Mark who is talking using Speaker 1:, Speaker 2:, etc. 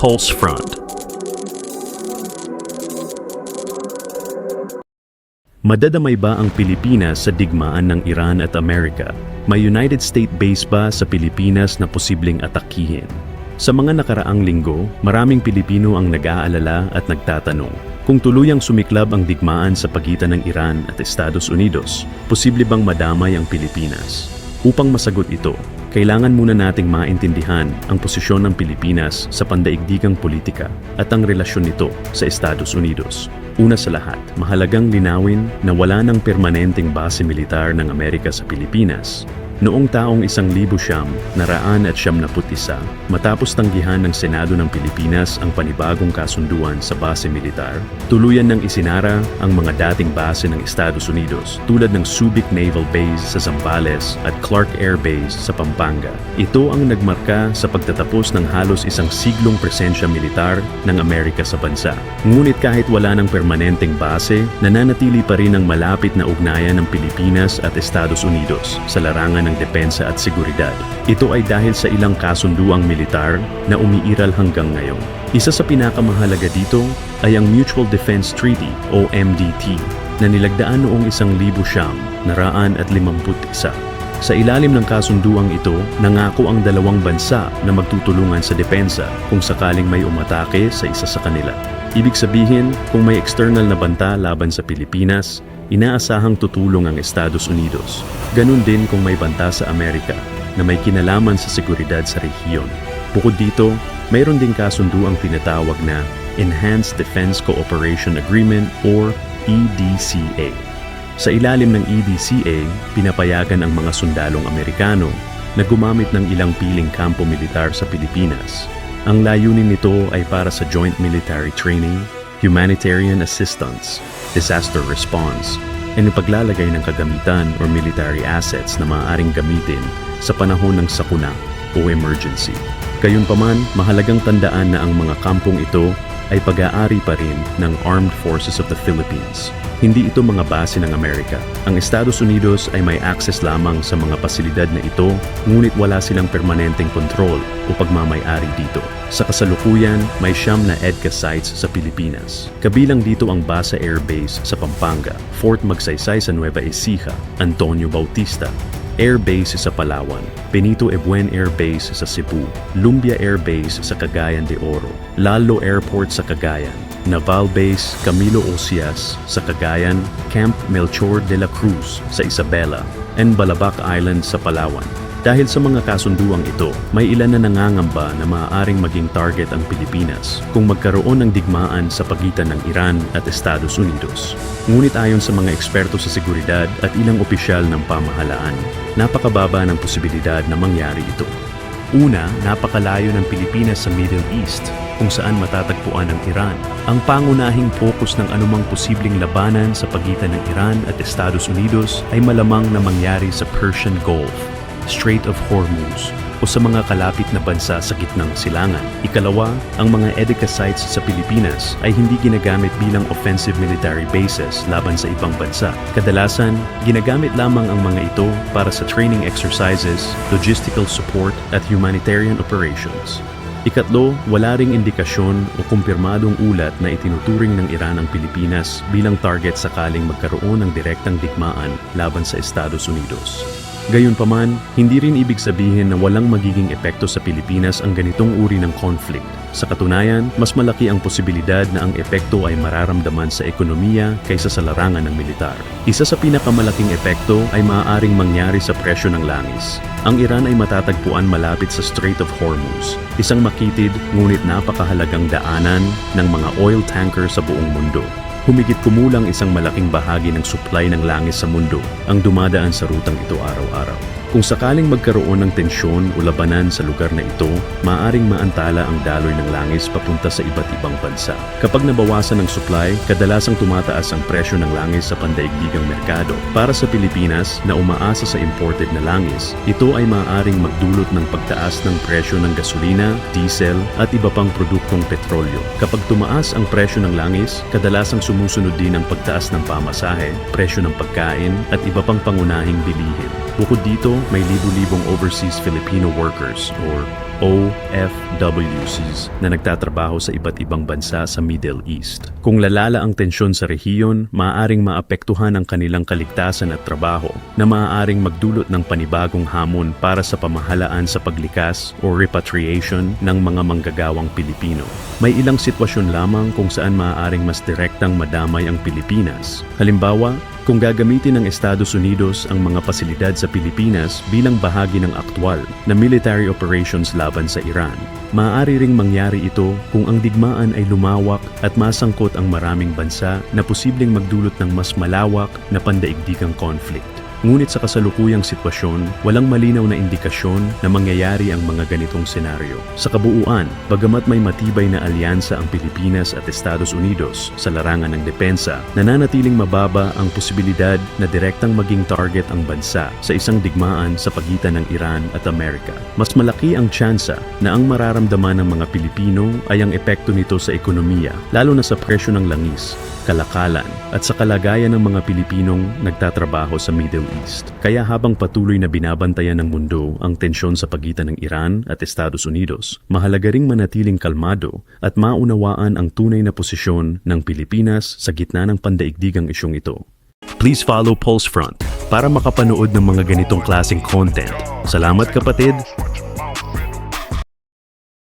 Speaker 1: Pulse Front. Madadamay ba ang Pilipinas sa digmaan ng Iran at Amerika? May United States base ba sa Pilipinas na posibleng atakihin? Sa mga nakaraang linggo, maraming Pilipino ang nag-aalala at nagtatanong kung tuluyang sumiklab ang digmaan sa pagitan ng Iran at Estados Unidos, posible bang madamay ang Pilipinas? Upang masagot ito, kailangan muna nating maintindihan ang posisyon ng Pilipinas sa pandaigdigang politika at ang relasyon nito sa Estados Unidos. Una sa lahat, mahalagang linawin na wala ng permanenteng base militar ng Amerika sa Pilipinas. Noong taong 1971, matapos tanggihan ng Senado ng Pilipinas ang panibagong kasunduan sa base militar, tuluyan ng isinara ang mga dating base ng Estados Unidos tulad ng Subic Naval Base sa Zambales at Clark Air Base sa Pampanga. Ito ang nagmarka sa pagtatapos ng halos isang siglong presensya militar ng Amerika sa bansa. Ngunit kahit wala ng permanenteng base, nananatili pa rin ang malapit na ugnayan ng Pilipinas at Estados Unidos sa larangan ng depensa at seguridad. Ito ay dahil sa ilang kasunduang militar na umiiral hanggang ngayon. Isa sa pinakamahalaga dito ay ang Mutual Defense Treaty o MDT na nilagdaan noong 1951. Sa ilalim ng kasunduang ito, nangako ang dalawang bansa na magtutulungan sa depensa kung sakaling may umatake sa isa sa kanila. Ibig sabihin, kung may external na banta laban sa Pilipinas, inaasahang tutulong ang Estados Unidos. Ganun din kung may banta sa Amerika na may kinalaman sa seguridad sa rehiyon. Bukod dito, mayroon ding kasunduang tinatawag na Enhanced Defense Cooperation Agreement or EDCA. Sa ilalim ng EDCA, pinapayagan ang mga sundalong Amerikano na gumamit ng ilang piling kampo militar sa Pilipinas. Ang layunin nito ay para sa joint military training, humanitarian assistance, disaster response, at paglalagay ng kagamitan or military assets na maaaring gamitin sa panahon ng sakuna o emergency. Gayunpaman, mahalagang tandaan na ang mga kampong ito ay pag-aari pa rin ng Armed Forces of the Philippines. Hindi ito mga base ng Amerika. Ang Estados Unidos ay may access lamang sa mga pasilidad na ito, ngunit wala silang permanenteng kontrol o pagmamay-ari dito. Sa kasalukuyan, may 9 na EDCA sites sa Pilipinas. Kabilang dito ang Basa Air Base sa Pampanga, Fort Magsaysay sa Nueva Ecija, Antonio Bautista Air Base sa Palawan, Benito Ebuen Air Base sa Cebu, Lumbia Air Base sa Cagayan de Oro, Lalo Airport sa Cagayan, Naval Base Camilo Ocias sa Cagayan, Camp Melchor de la Cruz sa Isabela, and Balabac Island sa Palawan. Dahil sa mga kasunduang ito, may ilan na nangangamba na maaaring maging target ang Pilipinas kung magkaroon ng digmaan sa pagitan ng Iran at Estados Unidos. Ngunit ayon sa mga eksperto sa seguridad at ilang opisyal ng pamahalaan, napakababa ng posibilidad na mangyari ito. Una, napakalayo ng Pilipinas sa Middle East, kung saan matatagpuan ang Iran. Ang pangunahing focus ng anumang posibleng labanan sa pagitan ng Iran at Estados Unidos ay malamang na mangyari sa Persian Gulf, Strait of Hormuz, o sa mga kalapit na bansa sa gitnang silangan. Ikalawa, ang mga EDCA sites sa Pilipinas ay hindi ginagamit bilang offensive military bases laban sa ibang bansa. Kadalasan, ginagamit lamang ang mga ito para sa training exercises, logistical support, at humanitarian operations. Ikatlo, wala ring indikasyon o kumpirmadong ulat na itinuturing ng Iran ang Pilipinas bilang target sakaling magkaroon ng direktang digmaan laban sa Estados Unidos. Gayunpaman, hindi rin ibig sabihin na walang magiging epekto sa Pilipinas ang ganitong uri ng conflict. Sa katunayan, mas malaki ang posibilidad na ang epekto ay mararamdaman sa ekonomiya kaysa sa larangan ng militar. Isa sa pinakamalaking epekto ay maaaring mangyari sa presyo ng langis. Ang Iran ay matatagpuan malapit sa Strait of Hormuz, isang makitid ngunit napakahalagang daanan ng mga oil tanker sa buong mundo. Humigit kumulang isang malaking bahagi ng supply ng langis sa mundo ang dumadaan sa rutang ito araw-araw. Kung sakaling magkaroon ng tensyon o labanan sa lugar na ito, maaaring maantala ang daloy ng langis papunta sa iba't ibang bansa. Kapag nabawasan ng supply, kadalasang tumataas ang presyo ng langis sa pandaigdigang merkado. Para sa Pilipinas na umaasa sa imported na langis, ito ay maaaring magdulot ng pagtaas ng presyo ng gasolina, diesel at iba pang produktong petrolyo. Kapag tumaas ang presyo ng langis, kadalasang sumusunod din ang pagtaas ng pamasahe, presyo ng pagkain at iba pang pangunahing bilihin. Bukod dito, may libu-libong overseas Filipino workers or OFW na nagtatrabaho sa Pilipinas. Kaya OFWs na nagtatrabaho sa iba't ibang bansa sa Middle East. Kung lalala ang tensyon sa rehiyon, maaaring maapektuhan ang kanilang kaligtasan at trabaho na maaaring magdulot ng panibagong hamon para sa pamahalaan sa paglikas o repatriation ng mga manggagawang Pilipino. May ilang sitwasyon lamang kung saan maaaring mas direktang madamay ang Pilipinas. Halimbawa, kung gagamitin ng Estados Unidos ang mga pasilidad sa Pilipinas bilang bahagi ng aktwal na military operations laban sa Iran, maaari ring mangyari ito kung ang digmaan ay lumawak at masangkot ang maraming bansa na posibleng magdulot ng mas malawak na pandaigdigang conflict. Ngunit sa kasalukuyang sitwasyon, walang malinaw na indikasyon na mangyayari ang mga ganitong senaryo. Sa kabuuan, bagamat may matibay na alyansa ang Pilipinas at Estados Unidos sa larangan ng depensa, nananatiling mababa ang posibilidad na direktang maging target ang bansa sa isang digmaan sa pagitan ng Iran at Amerika. Mas malaki ang tsansa na ang mararamdaman ng mga Pilipino ay ang epekto nito sa ekonomiya, lalo na sa presyo ng langis, kalakalan, at sa kalagayan ng mga Pilipinong nagtatrabaho sa Middle East. Kaya habang patuloy na binabantayan ng mundo ang tensyon sa pagitan ng Iran at Estados Unidos, mahalaga ring manatiling kalmado at maunawaan ang tunay na posisyon ng Pilipinas sa gitna ng pandaigdigang isyong ito. Please follow Pulse Front para makapanood ng mga ganitong klaseng content. Salamat kapatid!